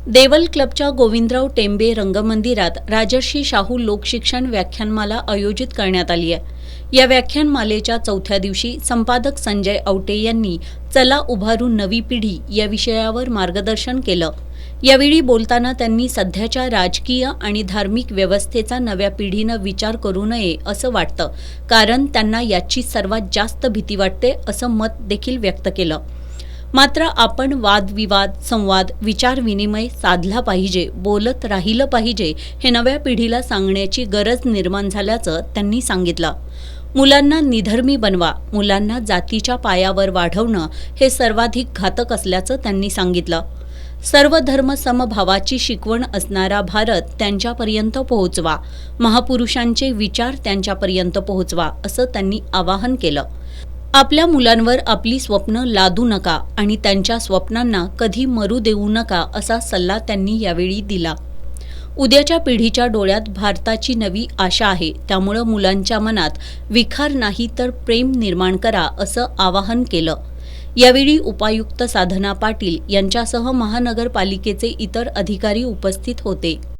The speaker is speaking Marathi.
देवल क्लबच्या गोविंदराव टेंबे रंगमंदिरात राजर्षी शाहू लोकशिक्षण व्याख्यानमाला आयोजित करण्यात आली आहे। या व्याख्यानमालेच्या चौथ्या दिवशी संपादक संजय आवटे यांनी चला उभारू नवी पिढी या विषयावर मार्गदर्शन केलं। यावेळी बोलताना त्यांनी सध्याच्या राजकीय आणि धार्मिक व्यवस्थेचा नव्या पिढीनं विचार करू नये असं वाटतं, कारण त्यांना याची सर्वात जास्त भीती वाटते असं मत देखील व्यक्त केलं। मात्र आपण वादविवाद, संवाद, विचारविनिमय साधला पाहिजे, बोलत राहिलं पाहिजे हे नव्या पिढीला सांगण्याची गरज निर्माण झाल्याचं त्यांनी सांगितलं। मुलांना निधर्मी बनवा, मुलांना जातीच्या पायावर वाढवणं हे सर्वाधिक घातक असल्याचं त्यांनी सांगितलं। सर्व धर्म समभावाची शिकवण असणारा भारत त्यांच्यापर्यंत पोहोचवा, महापुरुषांचे विचार त्यांच्यापर्यंत पोहोचवा असं त्यांनी आवाहन केलं। आपल्या मुलांवर आपली स्वप्न लादू नका आणि त्यांच्या स्वप्नांना कधी मरू देऊ नका असा सल्ला त्यांनी यावेळी दिला। उद्याच्या पिढीच्या डोळ्यात भारताची नवी आशा आहे, त्यामुळे मुलांच्या मनात विखार नाही तर प्रेम निर्माण करा असं आवाहन केलं। यावेळी उपायुक्त साधना पाटील यांच्यासह महानगरपालिकेचे इतर अधिकारी उपस्थित होते।